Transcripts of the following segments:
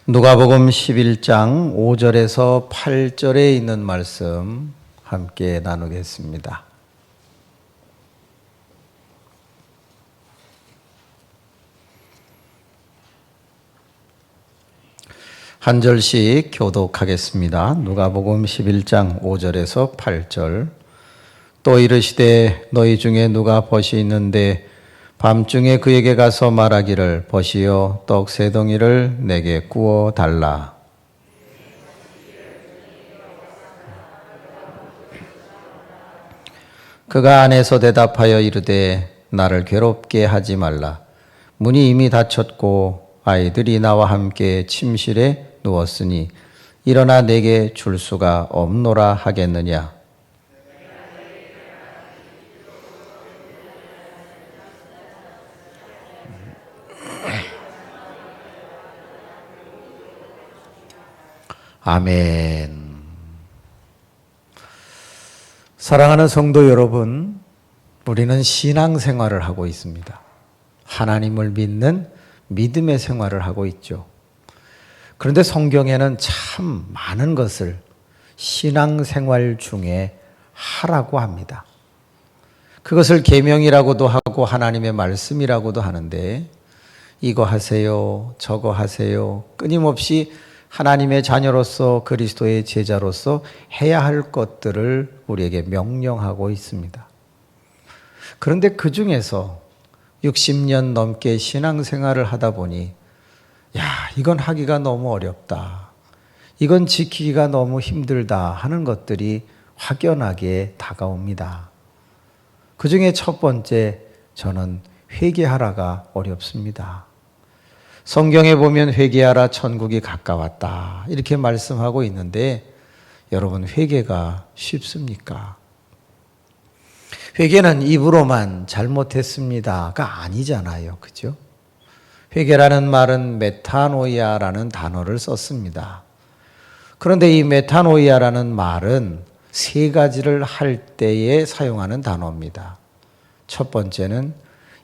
누가복음 11장 5절에서 8절에 있는 말씀 함께 나누겠습니다. 한 절씩 교독하겠습니다. 누가복음 11장 5절에서 8절. 또 이르시되 너희 중에 누가 벗이 있는데 밤중에 그에게 가서 말하기를 벗이여 떡 세 덩이를 내게 구워 달라. 그가 안에서 대답하여 이르되 나를 괴롭게 하지 말라. 문이 이미 닫혔고 아이들이 나와 함께 침실에 누웠으니 일어나 내게 줄 수가 없노라 하겠느냐. 아멘. 사랑하는 성도 여러분, 우리는 신앙생활을 하고 있습니다. 하나님을 믿는 믿음의 생활을 하고 있죠. 그런데 성경에는 참 많은 것을 신앙생활 중에 하라고 합니다. 그것을 계명이라고도 하고 하나님의 말씀이라고도 하는데 이거 하세요, 저거 하세요, 끊임없이 하나님의 자녀로서 그리스도의 제자로서 해야 할 것들을 우리에게 명령하고 있습니다. 그런데 그 중에서 60년 넘게 신앙생활을 하다 보니 이건 하기가 너무 어렵다. 이건 지키기가 너무 힘들다 하는 것들이 확연하게 다가옵니다. 그 중에 첫 번째, 저는 회개하라가 어렵습니다. 성경에 보면 회개하라 천국이 가까웠다 이렇게 말씀하고 있는데 여러분 회개가 쉽습니까? 회개는 입으로만 잘못했습니다가 아니잖아요. 그죠? 회개라는 말은 메타노이아라는 단어를 썼습니다. 그런데 이 메타노이아라는 말은 세 가지를 할 때에 사용하는 단어입니다. 첫 번째는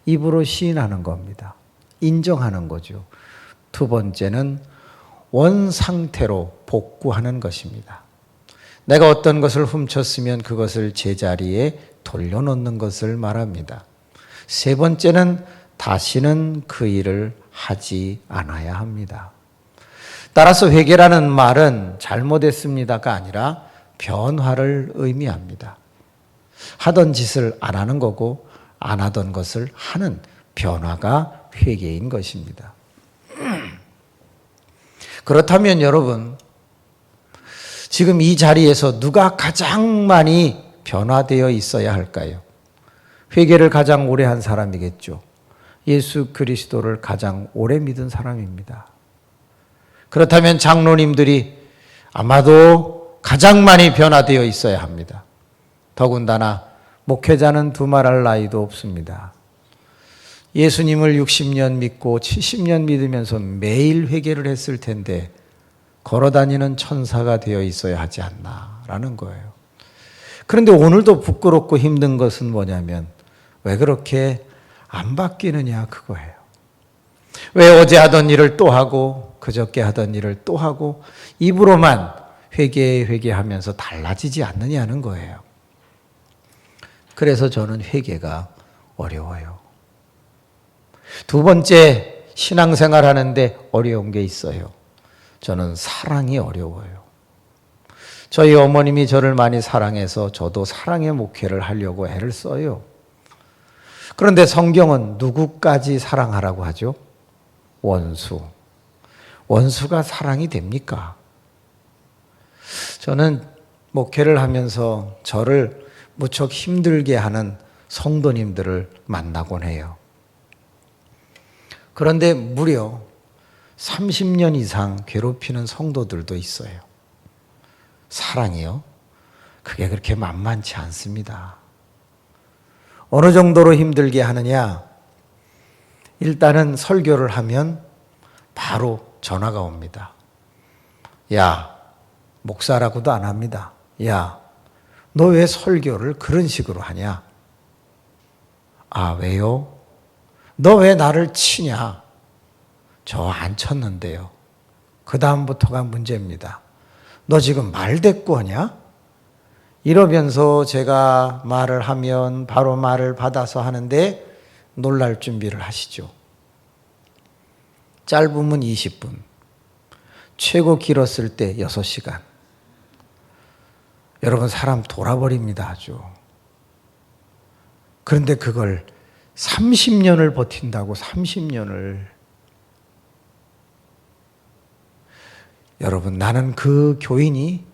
입으로 시인하는 겁니다. 인정하는 거죠. 두 번째는 원 상태로 복구하는 것입니다. 내가 어떤 것을 훔쳤으면 그것을 제자리에 돌려놓는 것을 말합니다. 세 번째는 다시는 그 일을 하지 않아야 합니다. 따라서 회개라는 말은 잘못했습니다가 아니라 변화를 의미합니다. 하던 짓을 안 하는 거고 안 하던 것을 하는 변화가 회개인 것입니다. 그렇다면 여러분, 지금 이 자리에서 누가 가장 많이 변화되어 있어야 할까요? 회개를 가장 오래 한 사람이겠죠. 예수 그리스도를 가장 오래 믿은 사람입니다. 그렇다면 장로님들이 아마도 가장 많이 변화되어 있어야 합니다. 더군다나 목회자는 두말할 나이도 없습니다. 예수님을 60년 믿고 70년 믿으면서 매일 회개를 했을 텐데 걸어다니는 천사가 되어 있어야 하지 않나라는 거예요. 그런데 오늘도 부끄럽고 힘든 것은 뭐냐면 왜 그렇게 안 바뀌느냐 그거예요. 왜 어제 하던 일을 또 하고 그저께 하던 일을 또 하고 입으로만 회개하면서 달라지지 않느냐는 거예요. 그래서 저는 회개가 어려워요. 두 번째, 신앙생활 하는데 어려운 게 있어요. 저는 사랑이 어려워요. 저희 어머님이 저를 많이 사랑해서 저도 사랑의 목회를 하려고 애를 써요. 그런데 성경은 누구까지 사랑하라고 하죠? 원수. 원수가 사랑이 됩니까? 저는 목회를 하면서 저를 무척 힘들게 하는 성도님들을 만나곤 해요. 그런데 무려 30년 이상 괴롭히는 성도들도 있어요. 사랑이요? 그게 그렇게 만만치 않습니다. 어느 정도로 힘들게 하느냐? 일단은 설교를 하면 바로 전화가 옵니다. 야, 목사라고도 안 합니다. 야, 너 왜 설교를 그런 식으로 하냐? 아, 왜요? 너 왜 나를 치냐? 저 안 쳤는데요. 그 다음부터가 문제입니다. 너 지금 말대꾸하냐? 이러면서 제가 말을 하면 바로 말을 받아서 하는데 놀랄 준비를 하시죠. 짧으면 20분, 최고 길었을 때 6시간. 여러분, 사람 돌아버립니다, 아주. 그런데 그걸 30년을 버틴다고, 30년을. 여러분, 나는 그 교인이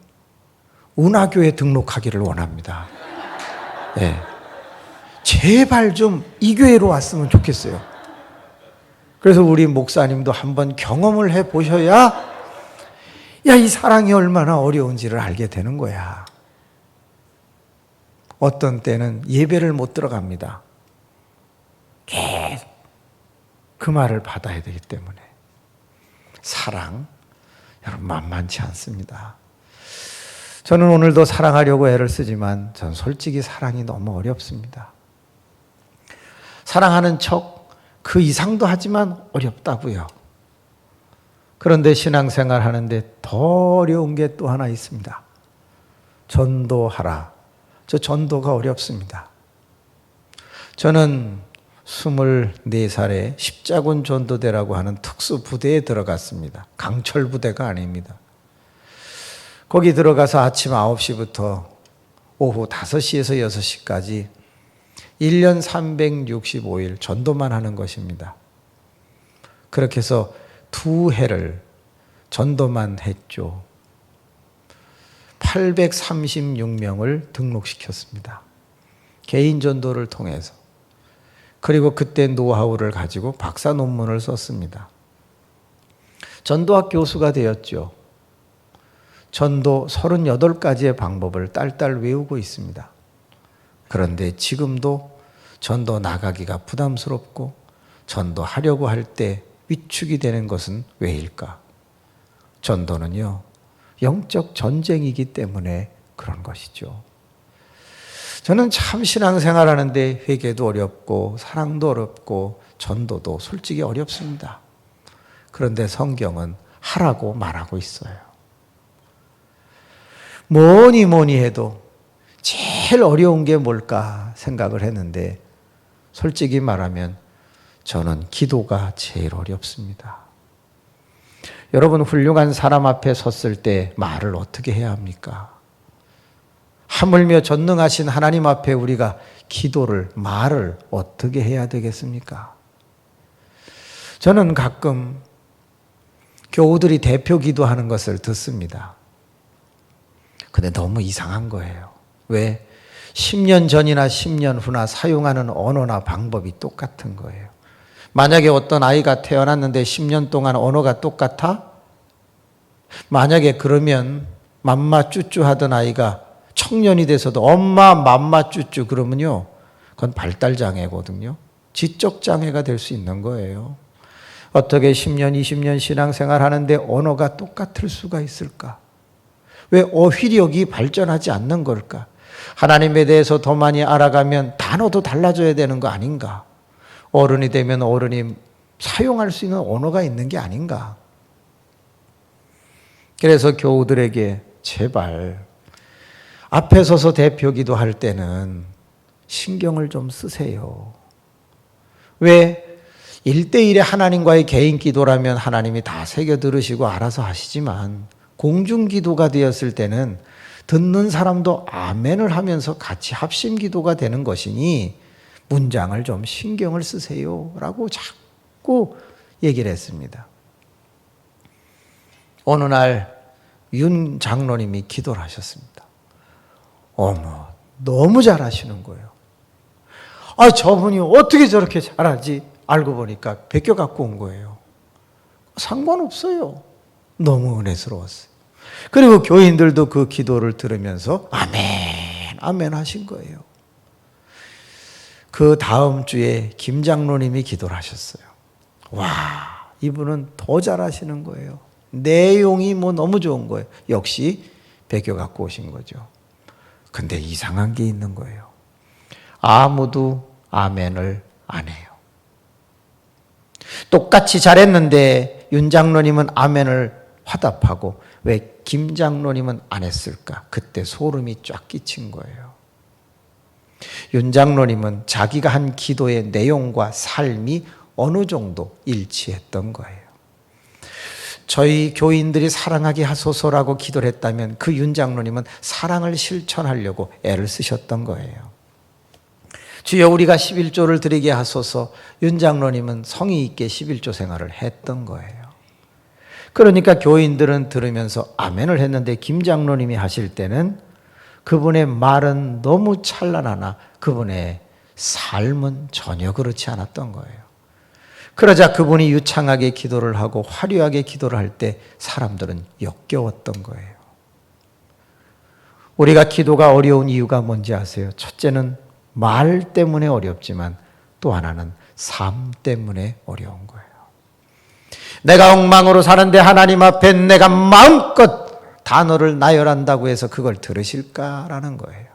운하교에 등록하기를 원합니다. 네. 제발 좀 이 교회로 왔으면 좋겠어요. 그래서 우리 목사님도 한번 경험을 해보셔야 이 사랑이 얼마나 어려운지를 알게 되는 거야. 어떤 때는 예배를 못 들어갑니다. 계속 그 말을 받아야 되기 때문에. 사랑, 여러분 만만치 않습니다. 저는 오늘도 사랑하려고 애를 쓰지만 전 솔직히 사랑이 너무 어렵습니다. 사랑하는 척 그 이상도 하지만 어렵다고요. 그런데 신앙생활 하는데 더 어려운 게 또 하나 있습니다. 전도하라. 저 전도가 어렵습니다. 저는 24살에 십자군 전도대라고 하는 특수부대에 들어갔습니다. 강철부대가 아닙니다. 거기 들어가서 아침 9시부터 오후 5시에서 6시까지 1년 365일 전도만 하는 것입니다. 그렇게 해서 2해를 전도만 했죠. 836명을 등록시켰습니다. 개인 전도를 통해서. 그리고 그때 노하우를 가지고 박사 논문을 썼습니다. 전도학 교수가 되었죠. 전도 38가지의 방법을 딸딸 외우고 있습니다. 그런데 지금도 전도 나가기가 부담스럽고 전도하려고 할 때 위축이 되는 것은 왜일까? 전도는요, 영적 전쟁이기 때문에 그런 것이죠. 저는 참 신앙생활 하는데 회개도 어렵고 사랑도 어렵고 전도도 솔직히 어렵습니다. 그런데 성경은 하라고 말하고 있어요. 뭐니 해도 제일 어려운 게 뭘까 생각을 했는데 솔직히 말하면 저는 기도가 제일 어렵습니다. 여러분, 훌륭한 사람 앞에 섰을 때 말을 어떻게 해야 합니까? 하물며 전능하신 하나님 앞에 우리가 기도를, 말을 어떻게 해야 되겠습니까? 저는 가끔 교우들이 대표 기도하는 것을 듣습니다. 근데 너무 이상한 거예요. 왜? 10년 전이나 10년 후나 사용하는 언어나 방법이 똑같은 거예요. 만약에 어떤 아이가 태어났는데 10년 동안 언어가 똑같아? 만약에 그러면 맘마 쭈쭈 하던 아이가 청년이 돼서도 엄마 맘마 쭈쭈 그러면요, 그건 발달장애거든요. 지적장애가 될 수 있는 거예요. 어떻게 10년, 20년 신앙생활 하는데 언어가 똑같을 수가 있을까? 왜 어휘력이 발전하지 않는 걸까? 하나님에 대해서 더 많이 알아가면 단어도 달라져야 되는 거 아닌가? 어른이 되면 어른이 사용할 수 있는 언어가 있는 게 아닌가? 그래서 교우들에게 제발 앞에 서서 대표 기도할 때는 신경을 좀 쓰세요. 왜? 1대1의 하나님과의 개인 기도라면 하나님이 다 새겨 들으시고 알아서 하시지만 공중 기도가 되었을 때는 듣는 사람도 아멘을 하면서 같이 합심 기도가 되는 것이니 문장을 좀 신경을 쓰세요 라고 자꾸 얘기를 했습니다. 어느 날 윤 장로님이 기도를 하셨습니다. 어머, 너무 잘하시는 거예요. 저분이 어떻게 저렇게 잘하지? 알고 보니까 베껴 갖고 온 거예요. 상관없어요. 너무 은혜스러웠어요. 그리고 교인들도 그 기도를 들으면서 아멘, 아멘 하신 거예요. 그 다음 주에 김 장로님이 기도를 하셨어요. 와, 이분은 더 잘하시는 거예요. 내용이 너무 좋은 거예요. 역시 베껴 갖고 오신 거죠. 근데 이상한 게 있는 거예요. 아무도 아멘을 안 해요. 똑같이 잘했는데 윤 장로님은 아멘을 화답하고 왜 김 장로님은 안 했을까? 그때 소름이 쫙 끼친 거예요. 윤 장로님은 자기가 한 기도의 내용과 삶이 어느 정도 일치했던 거예요. 저희 교인들이 사랑하게 하소서라고 기도를 했다면 그 윤 장로님은 사랑을 실천하려고 애를 쓰셨던 거예요. 주여 우리가 11조를 드리게 하소서. 윤 장로님은 성의 있게 11조 생활을 했던 거예요. 그러니까 교인들은 들으면서 아멘을 했는데 김 장로님이 하실 때는 그분의 말은 너무 찬란하나 그분의 삶은 전혀 그렇지 않았던 거예요. 그러자 그분이 유창하게 기도를 하고 화려하게 기도를 할 때 사람들은 역겨웠던 거예요. 우리가 기도가 어려운 이유가 뭔지 아세요? 첫째는 말 때문에 어렵지만 또 하나는 삶 때문에 어려운 거예요. 내가 엉망으로 사는데 하나님 앞에 내가 마음껏 단어를 나열한다고 해서 그걸 들으실까라는 거예요.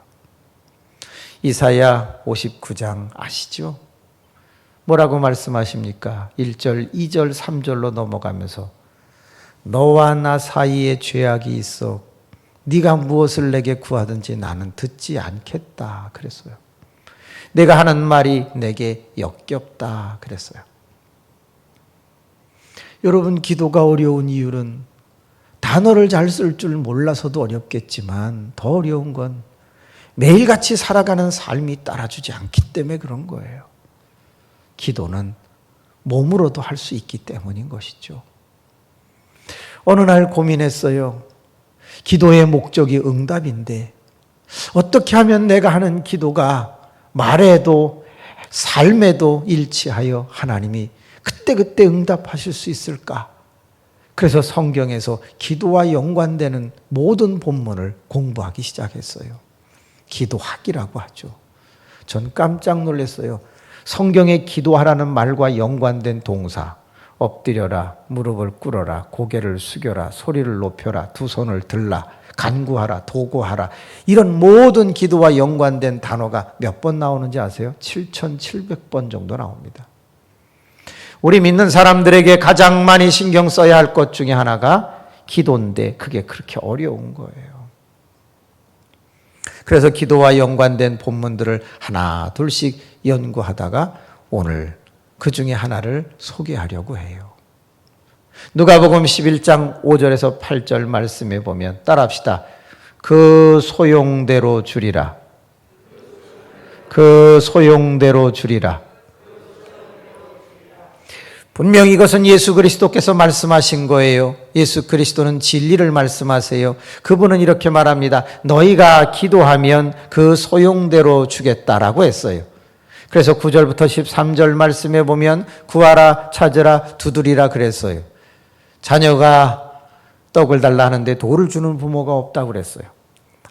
이사야 59장 아시죠? 뭐라고 말씀하십니까? 1절, 2절, 3절로 넘어가면서 너와 나 사이에 죄악이 있어 네가 무엇을 내게 구하든지 나는 듣지 않겠다 그랬어요. 내가 하는 말이 내게 역겹다 그랬어요. 여러분, 기도가 어려운 이유는 단어를 잘 쓸 줄 몰라서도 어렵겠지만 더 어려운 건 매일같이 살아가는 삶이 따라주지 않기 때문에 그런 거예요. 기도는 몸으로도 할 수 있기 때문인 것이죠. 어느 날 고민했어요. 기도의 목적이 응답인데 어떻게 하면 내가 하는 기도가 말에도 삶에도 일치하여 하나님이 그때그때 응답하실 수 있을까? 그래서 성경에서 기도와 연관되는 모든 본문을 공부하기 시작했어요. 기도학이라고 하죠. 전 깜짝 놀랐어요. 성경에 기도하라는 말과 연관된 동사, 엎드려라, 무릎을 꿇어라, 고개를 숙여라, 소리를 높여라, 두 손을 들라, 간구하라, 도구하라, 이런 모든 기도와 연관된 단어가 몇 번 나오는지 아세요? 7,700번 정도 나옵니다. 우리 믿는 사람들에게 가장 많이 신경 써야 할 것 중에 하나가 기도인데 그게 그렇게 어려운 거예요. 그래서 기도와 연관된 본문들을 하나 둘씩 연구하다가 오늘 그 중에 하나를 소개하려고 해요. 누가복음 11장 5절에서 8절 말씀에 보면 따라합시다. 그 소용대로 주리라. 그 소용대로 주리라. 분명히 이것은 예수 그리스도께서 말씀하신 거예요. 예수 그리스도는 진리를 말씀하세요. 그분은 이렇게 말합니다. 너희가 기도하면 그 소용대로 주겠다라고 했어요. 그래서 9절부터 13절 말씀에 보면 구하라, 찾으라, 두드리라 그랬어요. 자녀가 떡을 달라 하는데 돌을 주는 부모가 없다고 그랬어요.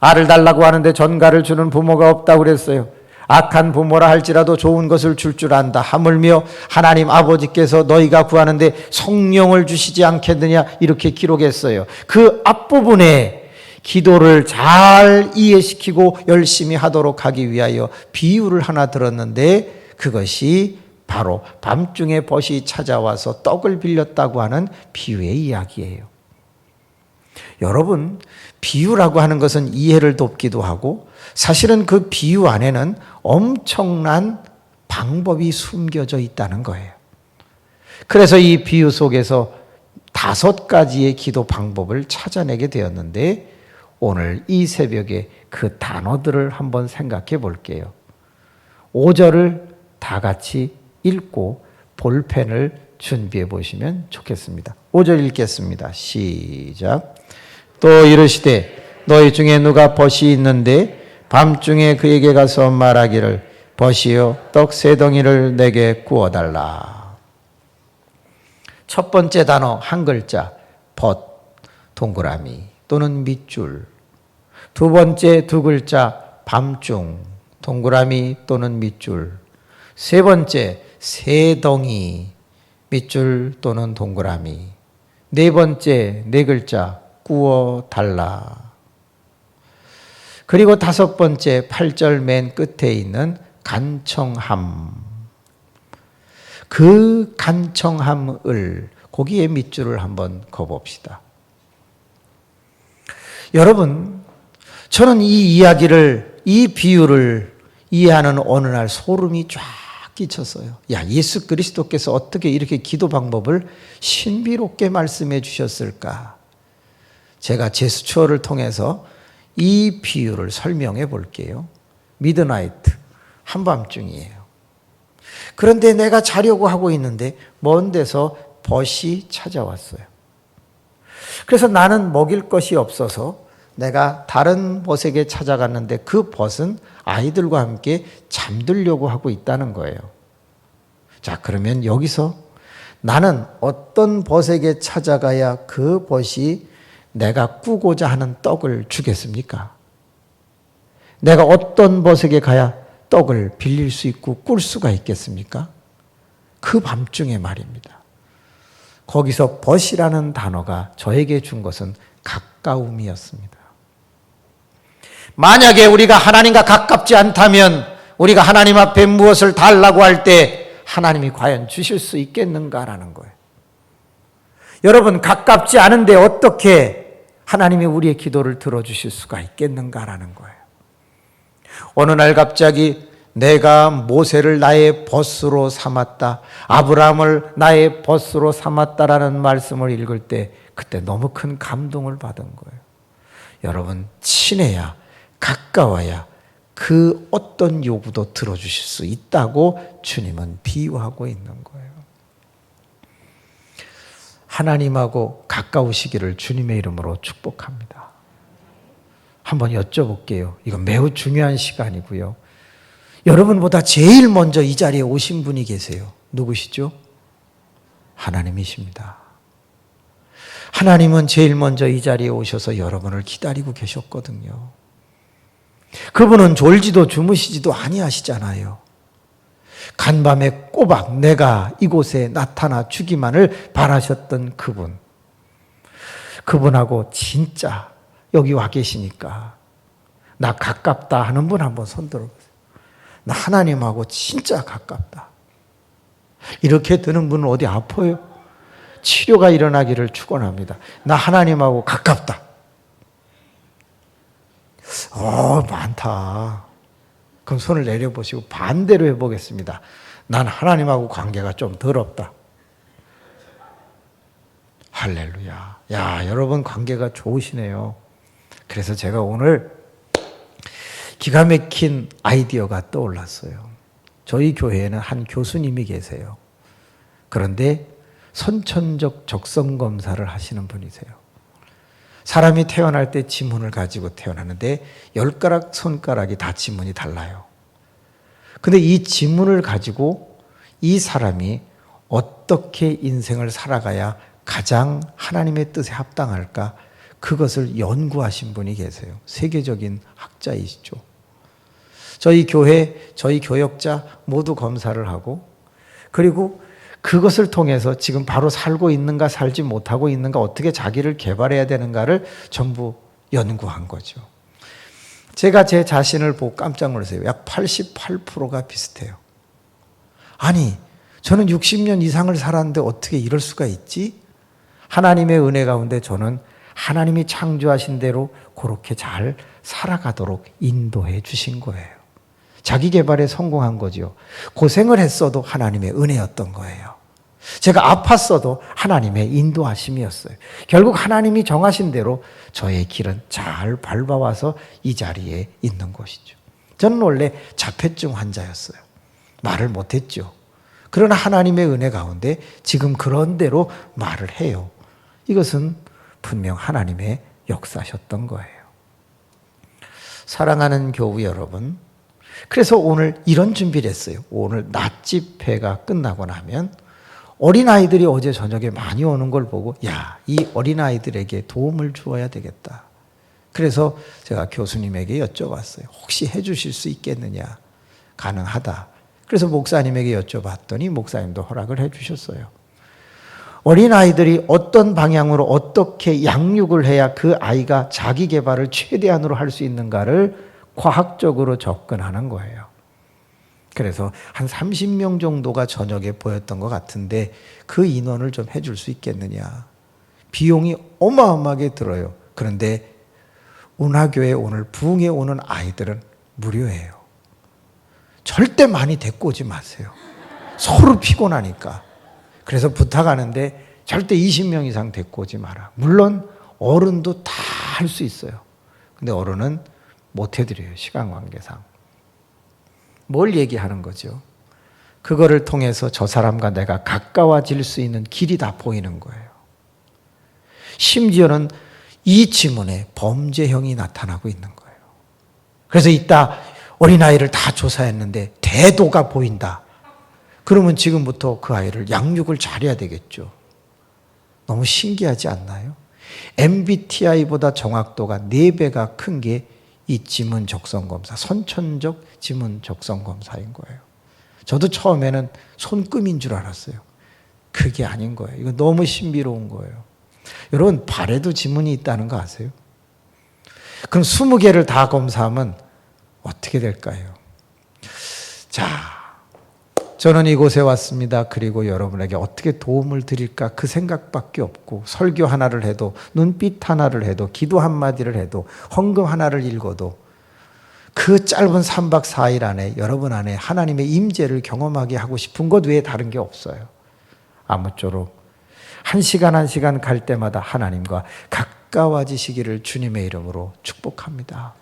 알을 달라고 하는데 전갈을 주는 부모가 없다고 그랬어요. 악한 부모라 할지라도 좋은 것을 줄 줄 안다. 하물며 하나님 아버지께서 너희가 구하는데 성령을 주시지 않겠느냐 이렇게 기록했어요. 그 앞부분에 기도를 잘 이해시키고 열심히 하도록 하기 위하여 비유를 하나 들었는데 그것이 바로 밤중에 벗이 찾아와서 떡을 빌렸다고 하는 비유의 이야기예요. 여러분, 비유라고 하는 것은 이해를 돕기도 하고 사실은 그 비유 안에는 엄청난 방법이 숨겨져 있다는 거예요. 그래서 이 비유 속에서 5가지의 기도 방법을 찾아내게 되었는데 오늘 이 새벽에 그 단어들을 한번 생각해 볼게요. 5절을 다 같이 읽고 볼펜을 준비해 보시면 좋겠습니다. 5절 읽겠습니다. 시작. 또 이르시되 너희 중에 누가 벗이 있는데 밤중에 그에게 가서 말하기를 벗이여 떡 3덩이를 내게 구워달라. 첫 번째 단어 한 글자 벗, 동그라미 또는 밑줄. 두 번째 2글자 밤중, 동그라미 또는 밑줄. 세 번째 3덩이, 밑줄 또는 동그라미. 네 번째 4글자 구워달라. 그리고 5번째 8절 맨 끝에 있는 간청함. 그 간청함을 거기에 밑줄을 한번 그어봅시다. 여러분, 저는 이 이야기를, 이 비유를 이해하는 어느 날 소름이 쫙 끼쳤어요. 야, 예수 그리스도께서 어떻게 이렇게 기도 방법을 신비롭게 말씀해 주셨을까? 제가 제스처를 통해서 이 비유를 설명해 볼게요. 미드나이트, 한밤중이에요. 그런데 내가 자려고 하고 있는데 먼 데서 벗이 찾아왔어요. 그래서 나는 먹일 것이 없어서 내가 다른 벗에게 찾아갔는데 그 벗은 아이들과 함께 잠들려고 하고 있다는 거예요. 자, 그러면 여기서 나는 어떤 벗에게 찾아가야 그 벗이 내가 꾸고자 하는 떡을 주겠습니까? 내가 어떤 벗에게 가야 떡을 빌릴 수 있고 꿀 수가 있겠습니까? 그 밤중에 말입니다. 거기서 벗이라는 단어가 저에게 준 것은 가까움이었습니다. 만약에 우리가 하나님과 가깝지 않다면 우리가 하나님 앞에 무엇을 달라고 할 때 하나님이 과연 주실 수 있겠는가라는 거예요. 여러분, 가깝지 않은데 어떻게 하나님이 우리의 기도를 들어주실 수가 있겠는가라는 거예요. 어느 날 갑자기 내가 모세를 나의 벗으로 삼았다, 아브라함을 나의 벗으로 삼았다라는 말씀을 읽을 때 그때 너무 큰 감동을 받은 거예요. 여러분, 친해야, 가까워야 그 어떤 요구도 들어주실 수 있다고 주님은 비유하고 있는 거예요. 하나님하고 가까우시기를 주님의 이름으로 축복합니다. 한번 여쭤볼게요. 이건 매우 중요한 시간이고요. 여러분보다 제일 먼저 이 자리에 오신 분이 계세요. 누구시죠? 하나님이십니다. 하나님은 제일 먼저 이 자리에 오셔서 여러분을 기다리고 계셨거든요. 그분은 졸지도 주무시지도 아니하시잖아요. 간밤에 꼬박 내가 이곳에 나타나 주기만을 바라셨던 그분. 그분하고 진짜 여기 와 계시니까 나 가깝다 하는 분 한번 손 들어보세요. 나 하나님하고 진짜 가깝다. 이렇게 드는 분은 어디 아파요? 치료가 일어나기를 축원합니다. 나 하나님하고 가깝다. 많다. 그럼 손을 내려보시고 반대로 해보겠습니다. 난 하나님하고 관계가 좀 더럽다. 할렐루야. 야, 여러분 관계가 좋으시네요. 그래서 제가 오늘 기가 막힌 아이디어가 떠올랐어요. 저희 교회에는 한 교수님이 계세요. 그런데 선천적 적성 검사를 하시는 분이세요. 사람이 태어날 때 지문을 가지고 태어나는데 10가락 손가락이 다 지문이 달라요. 근데 이 지문을 가지고 이 사람이 어떻게 인생을 살아가야 가장 하나님의 뜻에 합당할까? 그것을 연구하신 분이 계세요. 세계적인 학자이시죠. 저희 교회, 저희 교역자 모두 검사를 하고, 그리고 그것을 통해서 지금 바로 살고 있는가 살지 못하고 있는가 어떻게 자기를 개발해야 되는가를 전부 연구한 거죠. 제가 제 자신을 보고 깜짝 놀랐어요. 약 88%가 비슷해요. 아니, 저는 60년 이상을 살았는데 어떻게 이럴 수가 있지? 하나님의 은혜 가운데 저는 하나님이 창조하신 대로 그렇게 잘 살아가도록 인도해 주신 거예요. 자기 개발에 성공한 거죠. 고생을 했어도 하나님의 은혜였던 거예요. 제가 아팠어도 하나님의 인도하심이었어요. 결국 하나님이 정하신 대로 저의 길은 잘 밟아와서 이 자리에 있는 것이죠. 저는 원래 자폐증 환자였어요. 말을 못했죠. 그러나 하나님의 은혜 가운데 지금 그런 대로 말을 해요. 이것은 분명 하나님의 역사셨던 거예요. 사랑하는 교우 여러분, 그래서 오늘 이런 준비를 했어요. 오늘 낮 집회가 끝나고 나면 어린아이들이 어제 저녁에 많이 오는 걸 보고 야, 이 어린아이들에게 도움을 주어야 되겠다. 그래서 제가 교수님에게 여쭤봤어요. 혹시 해주실 수 있겠느냐? 가능하다. 그래서 목사님에게 여쭤봤더니 목사님도 허락을 해주셨어요. 어린아이들이 어떤 방향으로 어떻게 양육을 해야 그 아이가 자기 개발을 최대한으로 할 수 있는가를 과학적으로 접근하는 거예요. 그래서 한 30명 정도가 저녁에 보였던 것 같은데 그 인원을 좀 해줄 수 있겠느냐. 비용이 어마어마하게 들어요. 그런데 운하교에 오늘 부흥에 오는 아이들은 무료예요. 절대 많이 데리고 오지 마세요. 서로 피곤하니까. 그래서 부탁하는데 절대 20명 이상 데리고 오지 마라. 물론 어른도 다 할 수 있어요. 근데 어른은 못 해드려요. 시간 관계상. 뭘 얘기하는 거죠? 그거를 통해서 저 사람과 내가 가까워질 수 있는 길이 다 보이는 거예요. 심지어는 이 지문에 범죄형이 나타나고 있는 거예요. 그래서 이따 어린아이를 다 조사했는데 대도가 보인다. 그러면 지금부터 그 아이를 양육을 잘해야 되겠죠. 너무 신기하지 않나요? MBTI보다 정확도가 4배가 큰 게 이 지문 적성 검사, 선천적 지문 적성 검사인 거예요. 저도 처음에는 손금인 줄 알았어요. 그게 아닌 거예요. 이거 너무 신비로운 거예요. 여러분, 발에도 지문이 있다는 거 아세요? 그럼 20개를 다 검사하면 어떻게 될까요? 자, 저는 이곳에 왔습니다. 그리고 여러분에게 어떻게 도움을 드릴까 그 생각밖에 없고, 설교 하나를 해도, 눈빛 하나를 해도, 기도 한마디를 해도, 헌금 하나를 읽어도 그 짧은 3박 4일 안에 여러분 안에 하나님의 임재를 경험하게 하고 싶은 것 외에 다른 게 없어요. 아무쪼록 한 시간 한 시간 갈 때마다 하나님과 가까워지시기를 주님의 이름으로 축복합니다.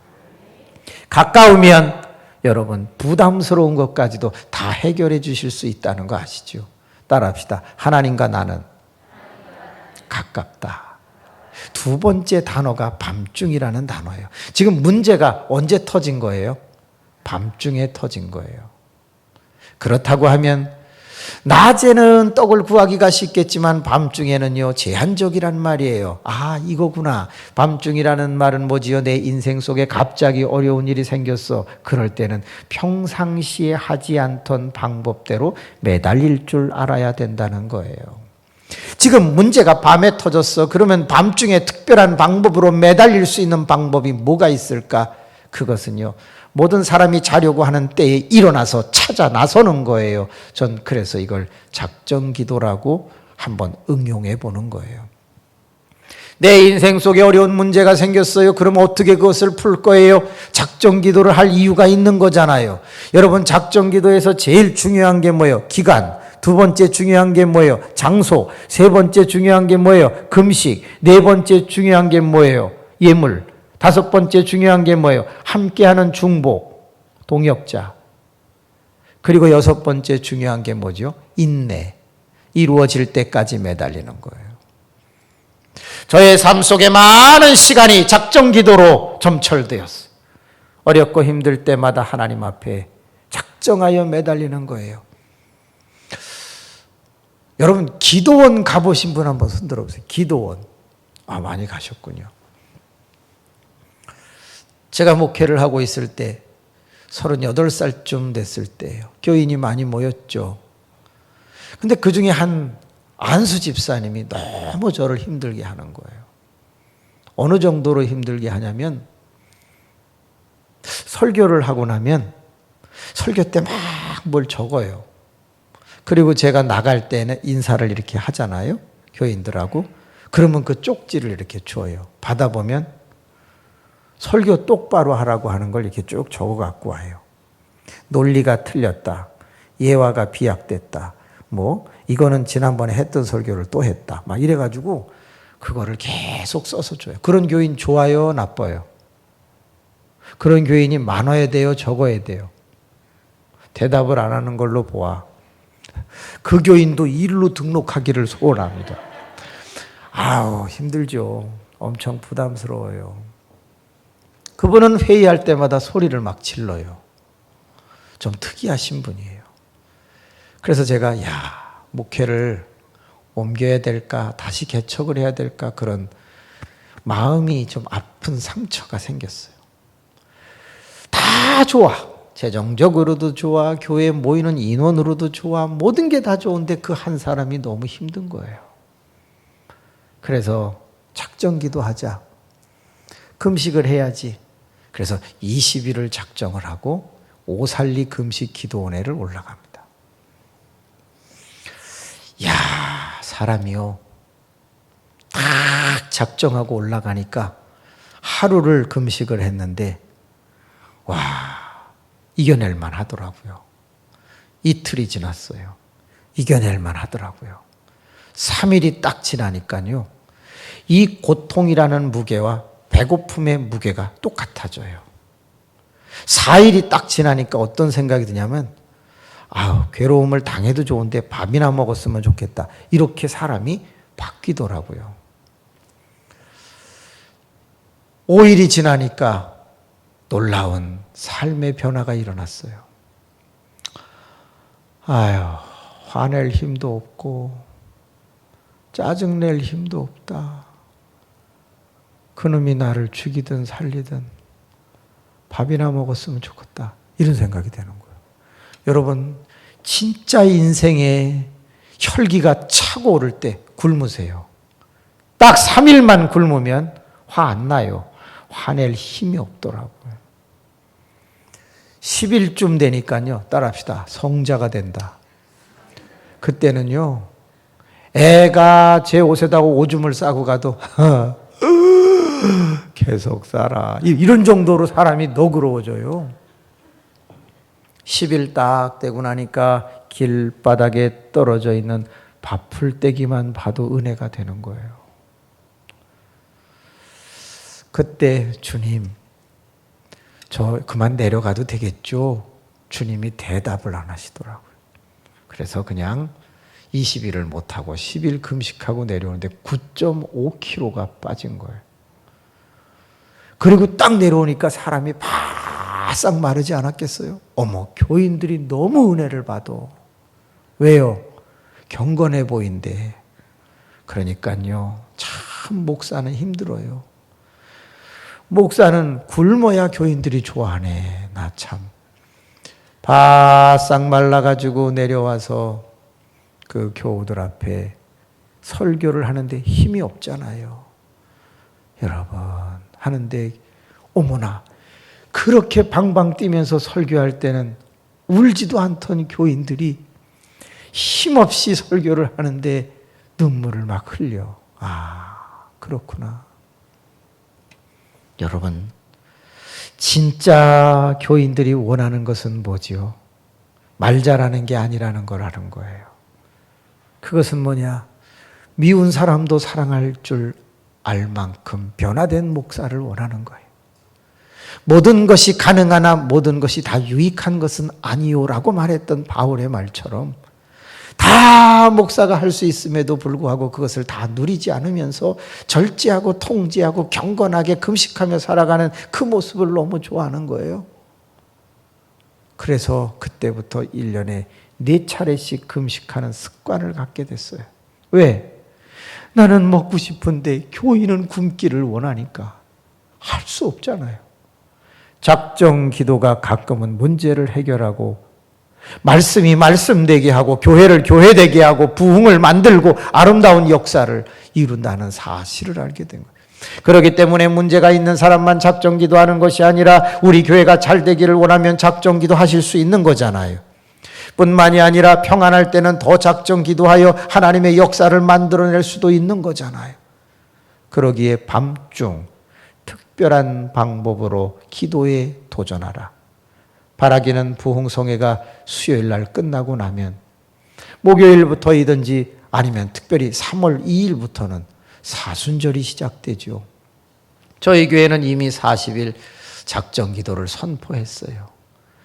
가까우면 여러분 부담스러운 것까지도 다 해결해 주실 수 있다는 거 아시죠? 따라합시다. 하나님과 나는 가깝다. 두 번째 단어가 밤중이라는 단어예요. 지금 문제가 언제 터진 거예요? 밤중에 터진 거예요. 그렇다고 하면 낮에는 떡을 구하기가 쉽겠지만 밤중에는요 제한적이란 말이에요. 아, 이거구나. 밤중이라는 말은 뭐지요? 내 인생 속에 갑자기 어려운 일이 생겼어. 그럴 때는 평상시에 하지 않던 방법대로 매달릴 줄 알아야 된다는 거예요. 지금 문제가 밤에 터졌어. 그러면 밤중에 특별한 방법으로 매달릴 수 있는 방법이 뭐가 있을까? 그것은요, 모든 사람이 자려고 하는 때에 일어나서 찾아 나서는 거예요. 전 그래서 이걸 작정기도라고 한번 응용해 보는 거예요. 내 인생 속에 어려운 문제가 생겼어요. 그럼 어떻게 그것을 풀 거예요? 작정기도를 할 이유가 있는 거잖아요. 여러분, 작정기도에서 제일 중요한 게 뭐예요? 기간. 두 번째 중요한 게 뭐예요? 장소. 세 번째 중요한 게 뭐예요? 금식. 네 번째 중요한 게 뭐예요? 예물. 다섯 번째 중요한 게 뭐예요? 함께하는 중복, 동역자. 그리고 여섯 번째 중요한 게 뭐죠? 인내. 이루어질 때까지 매달리는 거예요. 저의 삶 속에 많은 시간이 작정기도로 점철되었어요. 어렵고 힘들 때마다 하나님 앞에 작정하여 매달리는 거예요. 여러분, 기도원 가보신 분 한번 손 들어보세요. 기도원. 아, 많이 가셨군요. 제가 목회를 하고 있을 때 38살쯤 됐을 때예요. 교인이 많이 모였죠. 근데 그 중에 한 안수 집사님이 너무 저를 힘들게 하는 거예요. 어느 정도로 힘들게 하냐면, 설교를 하고 나면 설교 때 막 뭘 적어요. 그리고 제가 나갈 때는 인사를 이렇게 하잖아요. 교인들하고. 그러면 그 쪽지를 이렇게 줘요. 받아보면 설교 똑바로 하라고 하는 걸 이렇게 쭉 적어 갖고 와요. 논리가 틀렸다. 예화가 비약됐다. 뭐 이거는 지난번에 했던 설교를 또 했다. 막 이래가지고 그거를 계속 써서 줘요. 그런 교인 좋아요? 나빠요? 그런 교인이 많아야 돼요? 적어야 돼요? 대답을 안 하는 걸로 보아 그 교인도 일로 등록하기를 소원합니다. 아우, 힘들죠. 엄청 부담스러워요. 그분은 회의할 때마다 소리를 막 질러요. 좀 특이하신 분이에요. 그래서 제가 목회를 옮겨야 될까, 다시 개척을 해야 될까, 그런 마음이 좀 아픈 상처가 생겼어요. 다 좋아. 재정적으로도 좋아, 교회 모이는 인원으로도 좋아, 모든 게 다 좋은데 그 한 사람이 너무 힘든 거예요. 그래서 작정기도 하자. 금식을 해야지. 그래서 20일을 작정을 하고 오살리 금식 기도원회를 올라갑니다. 야, 사람이요. 딱 작정하고 올라가니까 하루를 금식을 했는데 와, 이겨낼 만 하더라고요. 이틀이 지났어요. 이겨낼 만 하더라고요. 3일이 딱 지나니까요. 이 고통이라는 무게와 배고픔의 무게가 똑같아져요. 4일이 딱 지나니까 어떤 생각이 드냐면 괴로움을 당해도 좋은데 밥이나 먹었으면 좋겠다. 이렇게 사람이 바뀌더라고요. 5일이 지나니까 놀라운 삶의 변화가 일어났어요. 화낼 힘도 없고 짜증낼 힘도 없다. 그놈이 나를 죽이든 살리든 밥이나 먹었으면 좋겠다. 이런 생각이 되는 거예요. 여러분, 진짜 인생에 혈기가 차고 오를 때 굶으세요. 딱 3일만 굶으면 화 안 나요. 화낼 힘이 없더라고요. 10일쯤 되니까요. 따라합시다. 성자가 된다. 그때는요. 애가 제 옷에다가 오줌을 싸고 가도 계속 살아. 이런 정도로 사람이 너그러워져요. 10일 딱 되고 나니까 길바닥에 떨어져 있는 밥풀떼기만 봐도 은혜가 되는 거예요. 그때 주님, 저 그만 내려가도 되겠죠? 주님이 대답을 안 하시더라고요. 그래서 그냥 20일을 못하고 10일 금식하고 내려오는데 9.5kg가 빠진 거예요. 그리고 딱 내려오니까 사람이 바싹 마르지 않았겠어요? 어머, 교인들이 너무 은혜를 받아. 왜요? 경건해 보인대. 그러니까요, 참 목사는 힘들어요. 목사는 굶어야 교인들이 좋아하네. 나 참. 바싹 말라가지고 내려와서 그 교우들 앞에 설교를 하는데 힘이 없잖아요. 여러분, 하는데 어머나, 그렇게 방방 뛰면서 설교할 때는 울지도 않던 교인들이 힘없이 설교를 하는데 눈물을 막 흘려. 그렇구나. 여러분, 진짜 교인들이 원하는 것은 뭐지요? 말 잘하는 게 아니라는 걸 아는 거예요. 그것은 뭐냐? 미운 사람도 사랑할 줄 알 만큼 변화된 목사를 원하는 거예요. 모든 것이 가능하나 모든 것이 다 유익한 것은 아니요라고 말했던 바울의 말처럼 다 목사가 할 수 있음에도 불구하고 그것을 다 누리지 않으면서 절제하고 통제하고 경건하게 금식하며 살아가는 그 모습을 너무 좋아하는 거예요. 그래서 그때부터 1년에 4차례씩 금식하는 습관을 갖게 됐어요. 왜? 나는 먹고 싶은데 교인은 굶기를 원하니까 할 수 없잖아요. 작정 기도가 가끔은 문제를 해결하고 말씀이 말씀되게 하고 교회를 교회되게 하고 부흥을 만들고 아름다운 역사를 이룬다는 사실을 알게 된 거예요. 그렇기 때문에 문제가 있는 사람만 작정 기도하는 것이 아니라 우리 교회가 잘 되기를 원하면 작정 기도하실 수 있는 거잖아요. 뿐만이 아니라 평안할 때는 더 작정 기도하여 하나님의 역사를 만들어낼 수도 있는 거잖아요. 그러기에 밤중 특별한 방법으로 기도에 도전하라. 바라기는 부흥성회가 수요일 날 끝나고 나면 목요일부터이든지 아니면 특별히 3월 2일부터는 사순절이 시작되죠. 저희 교회는 이미 40일 작정 기도를 선포했어요.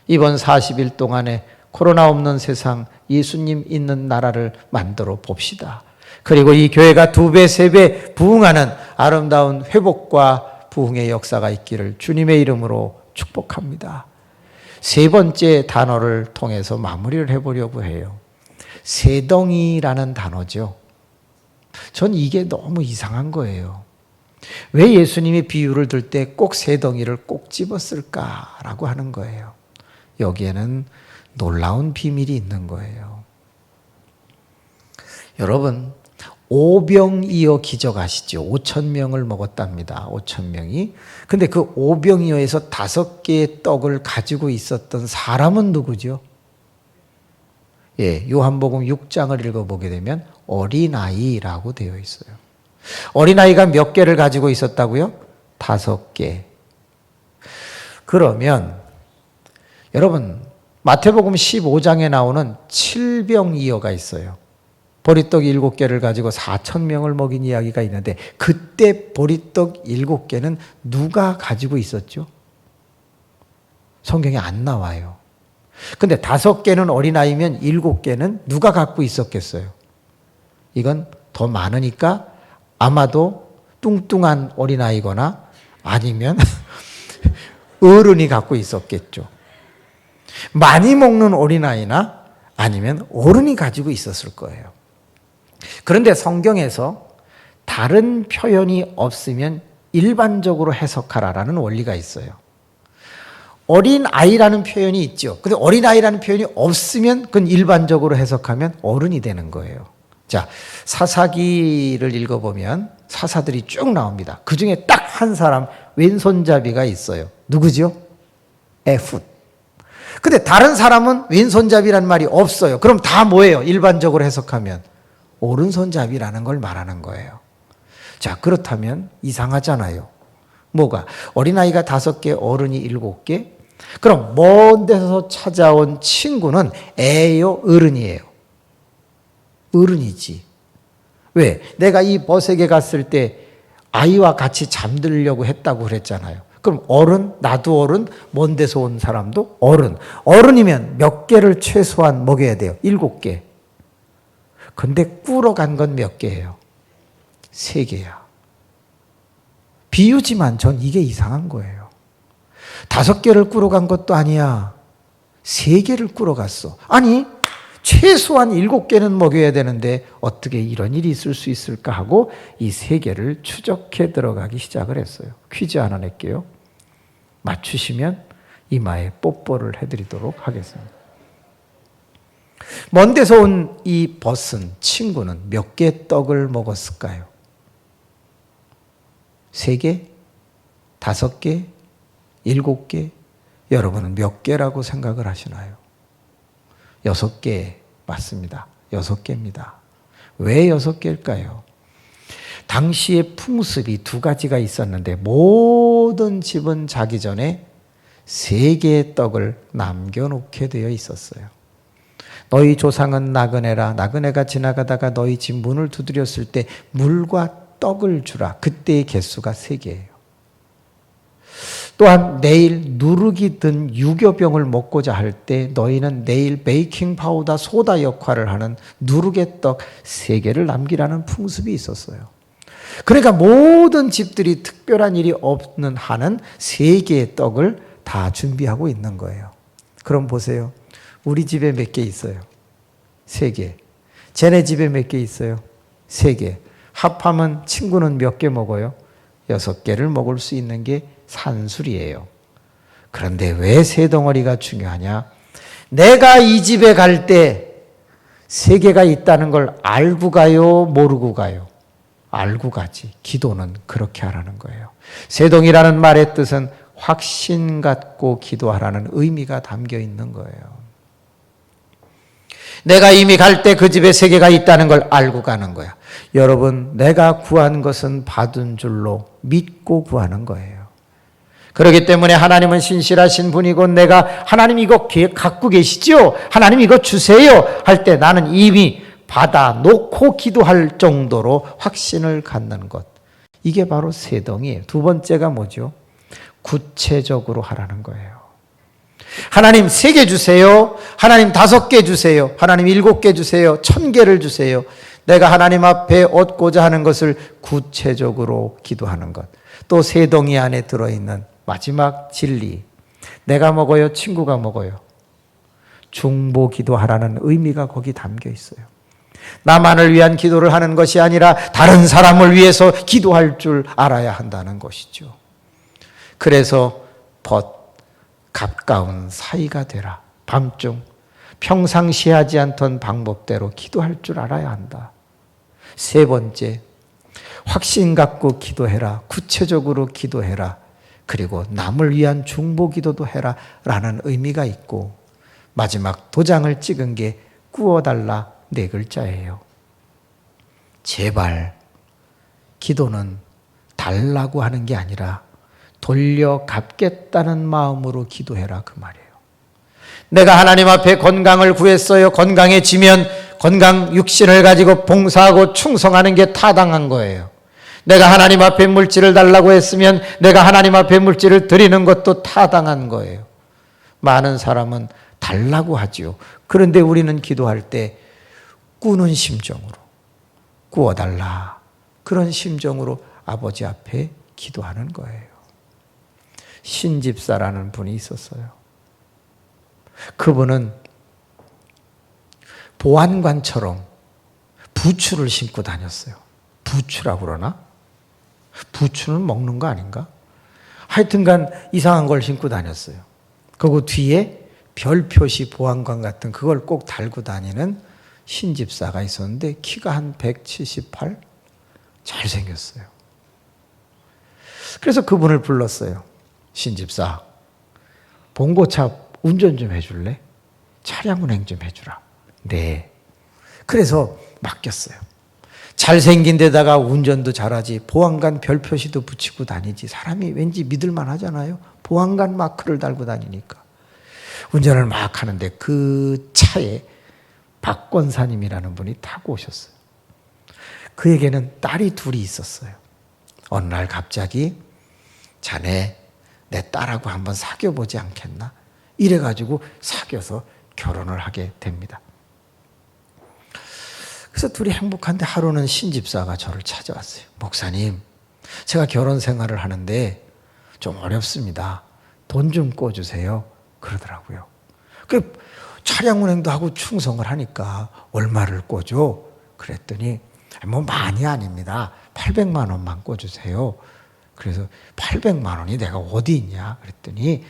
이번 40일 동안에 코로나 없는 세상, 예수님 있는 나라를 만들어 봅시다. 그리고 이 교회가 2배, 3배 부흥하는 아름다운 회복과 부흥의 역사가 있기를 주님의 이름으로 축복합니다. 세 번째 단어를 통해서 마무리를 해보려고 해요. 새덩이라는 단어죠. 전 이게 너무 이상한 거예요. 왜 예수님이 비유를 들 때 꼭 새덩이를 꼭 집었을까라고 하는 거예요. 여기에는 놀라운 비밀이 있는 거예요. 여러분, 오병이어 기적 아시죠? 5,000명을 먹었답니다. 5,000명이. 근데 그 오병이어에서 5개의 떡을 가지고 있었던 사람은 누구죠? 요한복음 6장을 읽어보게 되면 어린아이라고 되어 있어요. 어린아이가 몇 개를 가지고 있었다고요? 5개. 그러면 여러분 마태복음 15장에 나오는 칠병이어가 있어요. 보리떡 7개를 가지고 4,000명을 먹인 이야기가 있는데 그때 보리떡 7개는 누가 가지고 있었죠? 성경에 안 나와요. 근데 5개는 어린아이면 7개는 누가 갖고 있었겠어요? 이건 더 많으니까 아마도 뚱뚱한 어린아이거나 아니면 어른이 갖고 있었겠죠. 많이 먹는 어린아이나 아니면 어른이 가지고 있었을 거예요. 그런데 성경에서 다른 표현이 없으면 일반적으로 해석하라라는 원리가 있어요. 어린아이라는 표현이 있죠. 근데 어린아이라는 표현이 없으면 그건 일반적으로 해석하면 어른이 되는 거예요. 자, 사사기를 읽어보면 사사들이 쭉 나옵니다. 그 중에 딱 한 사람 왼손잡이가 있어요. 누구죠? 에훗. 근데 다른 사람은 왼손잡이란 말이 없어요. 그럼 다 뭐예요? 일반적으로 해석하면 오른손잡이라는 걸 말하는 거예요. 자, 그렇다면 이상하잖아요. 뭐가? 어린아이가 5개, 어른이 7개? 그럼 먼 데서 찾아온 친구는 애요, 어른이에요? 어른이지. 왜? 내가 이 버색에 갔을 때 아이와 같이 잠들려고 했다고 그랬잖아요. 그럼 어른, 나도 어른, 먼 데서 온 사람도 어른. 어른이면 몇 개를 최소한 먹여야 돼요? 7개. 근데 꾸러 간 건 몇 개예요? 3개야. 비유지만 전 이게 이상한 거예요. 5개를 꾸러 간 것도 아니야. 3개를 꾸러 갔어. 아니, 최소한 7개는 먹여야 되는데 어떻게 이런 일이 있을 수 있을까 하고 이 3개를 추적해 들어가기 시작을 했어요. 퀴즈 하나 낼게요. 맞추시면 이마에 뽀뽀를 해드리도록 하겠습니다. 먼 데서 온 이 벗은 친구는 몇 개의 떡을 먹었을까요? 3개? 5개? 7개? 여러분은 몇 개라고 생각을 하시나요? 6개 맞습니다. 6개입니다. 왜 6개일까요? 당시의 풍습이 2가지가 있었는데 모든 집은 자기 전에 3개의 떡을 남겨놓게 되어 있었어요. 너희 조상은 나그네라. 나그네가 지나가다가 너희 집 문을 두드렸을 때 물과 떡을 주라. 그때의 개수가 3개예요. 또한 내일 누룩이 든 유교병을 먹고자 할 때 너희는 내일 베이킹 파우더 소다 역할을 하는 누룩의 떡 3개를 남기라는 풍습이 있었어요. 그러니까 모든 집들이 특별한 일이 없는 한은 3개의 떡을 다 준비하고 있는 거예요. 그럼 보세요. 우리 집에 몇 개 있어요? 3개. 쟤네 집에 몇 개 있어요? 3개. 합하면 친구는 몇 개 먹어요? 6개를 먹을 수 있는 게 산술이에요. 그런데 왜 3덩어리가 중요하냐? 내가 이 집에 갈 때 3개가 있다는 걸 알고 가요? 모르고 가요? 알고 가지. 기도는 그렇게 하라는 거예요. 세동이라는 말의 뜻은 확신 갖고 기도하라는 의미가 담겨 있는 거예요. 내가 이미 갈 때 그 집에 3개가 있다는 걸 알고 가는 거야. 여러분, 내가 구한 것은 받은 줄로 믿고 구하는 거예요. 그렇기 때문에 하나님은 신실하신 분이고 내가 하나님 이거 갖고 계시죠? 하나님 이거 주세요 할 때 나는 이미 받아 놓고 기도할 정도로 확신을 갖는 것. 이게 바로 세덩이에요. 2번째가 뭐죠? 구체적으로 하라는 거예요. 하나님 3개 주세요. 하나님 5개 주세요. 하나님 7개 주세요. 1000개를 주세요. 내가 하나님 앞에 얻고자 하는 것을 구체적으로 기도하는 것. 또 세덩이 안에 들어있는 마지막 진리. 내가 먹어요? 친구가 먹어요? 중보 기도하라는 의미가 거기 담겨 있어요. 나만을 위한 기도를 하는 것이 아니라 다른 사람을 위해서 기도할 줄 알아야 한다는 것이죠. 그래서 가까운 사이가 되라. 밤중 평상시 하지 않던 방법대로 기도할 줄 알아야 한다. 3번째, 확신 갖고 기도해라. 구체적으로 기도해라. 그리고 남을 위한 중보 기도도 해라 라는 의미가 있고 마지막 도장을 찍은 게 꾸어달라 4글자예요. 제발 기도는 달라고 하는 게 아니라 돌려갚겠다는 마음으로 기도해라 그 말이에요. 내가 하나님 앞에 건강을 구했어요. 건강해지면 건강 육신을 가지고 봉사하고 충성하는 게 타당한 거예요. 내가 하나님 앞에 물질을 달라고 했으면 내가 하나님 앞에 물질을 드리는 것도 타당한 거예요. 많은 사람은 달라고 하지요. 그런데 우리는 기도할 때 꾸는 심정으로 꾸어달라 그런 심정으로 아버지 앞에 기도하는 거예요. 신집사라는 분이 있었어요. 그분은 보안관처럼 부추를 신고 다녔어요. 부추라고 그러나? 부추는 먹는 거 아닌가? 하여튼간 이상한 걸 신고 다녔어요. 그리고 뒤에 별 표시 보안관 같은 그걸 꼭 달고 다니는 신집사가 있었는데 키가 한 178? 잘생겼어요. 그래서 그분을 불렀어요. 신집사, 봉고차 운전 좀 해줄래? 차량 운행 좀 해주라. 네. 그래서 맡겼어요. 잘생긴 데다가 운전도 잘하지 보안관 별 표시도 붙이고 다니지 사람이 왠지 믿을만 하잖아요. 보안관 마크를 달고 다니니까. 운전을 막 하는데 그 차에 박 권사님이라는 분이 타고 오셨어요. 그에게는 딸이 둘이 있었어요. 어느 날 갑자기 자네 내 딸하고 한번 사귀어보지 않겠나? 이래가지고 사귀어서 결혼을 하게 됩니다. 그래서 둘이 행복한데 하루는 신집사가 저를 찾아왔어요. 목사님, 제가 결혼 생활을 하는데 좀 어렵습니다. 돈 좀 꿔주세요. 그러더라고요. 그 차량 운행도 하고 충성을 하니까 얼마를 꿔줘? 그랬더니 뭐 많이 아닙니다. 800만 원만 꿔주세요. 그래서 800만 원이 내가 어디 있냐? 그랬더니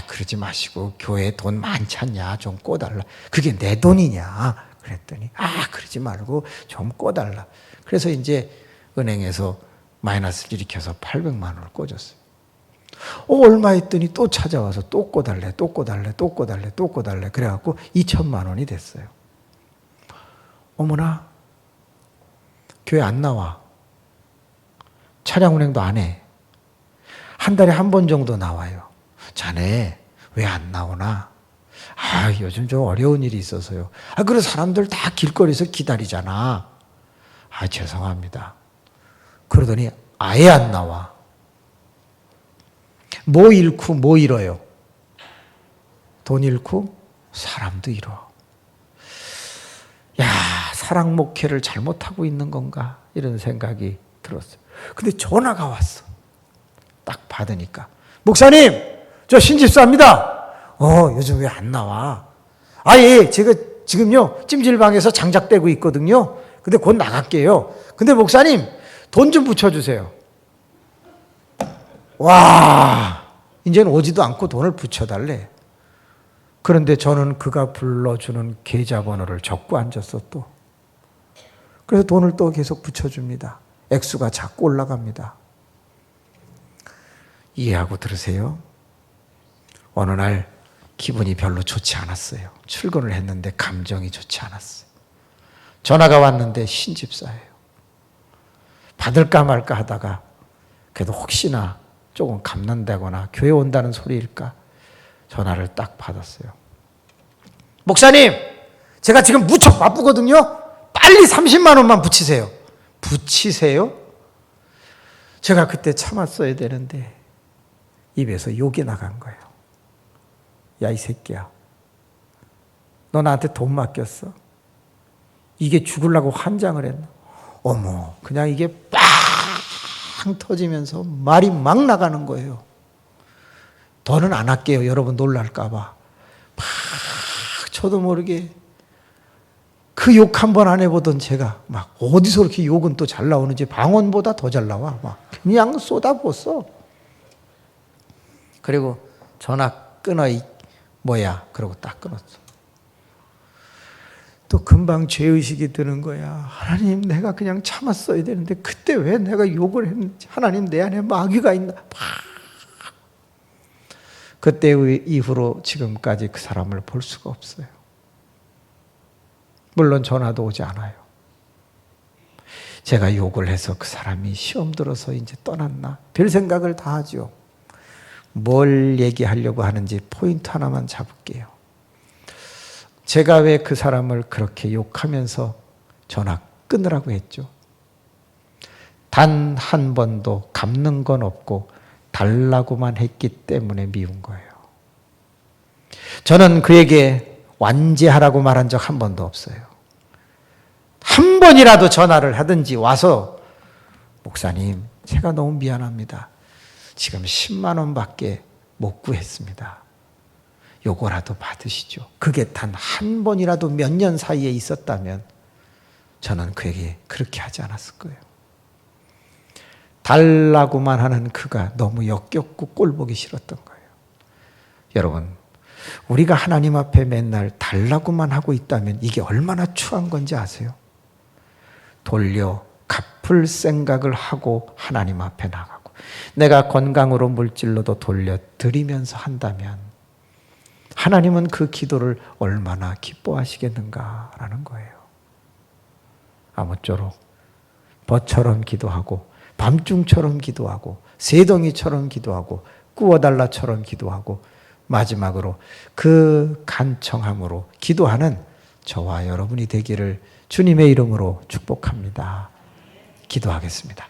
그러지 마시고 교회에 돈 많지 않냐? 좀 꿔달라. 그게 내 돈이냐? 그랬더니 그러지 말고 좀 꿔달라. 그래서 이제 은행에서 마이너스를 일으켜서 800만 원을 꿔줬어요. 얼마 있더니 또 찾아와서 또 꿔달래, 또 꿔달래, 또 꿔달래, 또 꿔달래. 그래갖고 2천만 원이 됐어요. 어머나, 교회 안 나와. 차량 운행도 안 해. 한 달에 한 번 정도 나와요. 자네 왜 안 나오나? 요즘 좀 어려운 일이 있어서요. 그래 사람들 다 길거리에서 기다리잖아. 죄송합니다. 그러더니 아예 안 나와. 뭐 잃고 뭐 잃어요? 돈 잃고 사람도 잃어. 사랑 목회를 잘못하고 있는 건가? 이런 생각이 들었어요. 근데 전화가 왔어. 딱 받으니까. 목사님, 저 신집사입니다. 요즘 왜 안 나와? 제가 지금요, 찜질방에서 장작대고 있거든요. 근데 곧 나갈게요. 근데 목사님, 돈 좀 붙여주세요. 와, 이제는 오지도 않고 돈을 붙여달래. 그런데 저는 그가 불러주는 계좌번호를 적고 앉았어 또. 그래서 돈을 또 계속 붙여줍니다. 액수가 자꾸 올라갑니다. 이해하고 들으세요. 어느 날 기분이 별로 좋지 않았어요. 출근을 했는데 감정이 좋지 않았어요. 전화가 왔는데 신집사예요. 받을까 말까 하다가 그래도 혹시나 조금 갚는다거나 교회 온다는 소리일까 전화를 딱 받았어요. 목사님, 제가 지금 무척 바쁘거든요. 빨리 30만 원만 붙이세요. 붙이세요? 제가 그때 참았어야 되는데 입에서 욕이 나간 거예요. 야, 이 새끼야. 너 나한테 돈 맡겼어? 이게 죽으려고 환장을 했나? 어머, 그냥 이게 빵 터지면서 말이 막 나가는 거예요. 더는 안 할게요. 여러분 놀랄까 봐. 막 저도 모르게 그 욕 한 번 안 해보던 제가 막 어디서 그렇게 욕은 또 잘 나오는지 방언보다 더 잘 나와. 막 그냥 쏟아부었어. 그리고 전화 끊어, 뭐야. 그러고 딱 끊었어. 또 금방 죄의식이 드는 거야. 하나님, 내가 그냥 참았어야 되는데 그때 왜 내가 욕을 했는지. 하나님, 내 안에 마귀가 있나. 그때 이후로 지금까지 그 사람을 볼 수가 없어요. 물론 전화도 오지 않아요. 제가 욕을 해서 그 사람이 시험 들어서 이제 떠났나? 별 생각을 다 하죠. 뭘 얘기하려고 하는지 포인트 하나만 잡을게요. 제가 왜 그 사람을 그렇게 욕하면서 전화 끊으라고 했죠? 단 한 번도 갚는 건 없고 달라고만 했기 때문에 미운 거예요. 저는 그에게 완제하라고 말한 적 한 번도 없어요. 한 번이라도 전화를 하든지 와서 목사님, 제가 너무 미안합니다. 지금 10만 원밖에 못 구했습니다. 요거라도 받으시죠. 그게 단 한 번이라도 몇 년 사이에 있었다면 저는 그에게 그렇게 하지 않았을 거예요. 달라고만 하는 그가 너무 역겹고 꼴보기 싫었던 거예요. 여러분, 우리가 하나님 앞에 맨날 달라고만 하고 있다면 이게 얼마나 추한 건지 아세요? 돌려 갚을 생각을 하고 하나님 앞에 나가고 내가 건강으로 물질로도 돌려드리면서 한다면 하나님은 그 기도를 얼마나 기뻐하시겠는가라는 거예요. 아무쪼록 벗처럼 기도하고 밤중처럼 기도하고 새덩이처럼 기도하고 꾸어달라처럼 기도하고 마지막으로 그 간청함으로 기도하는 저와 여러분이 되기를 주님의 이름으로 축복합니다. 기도하겠습니다.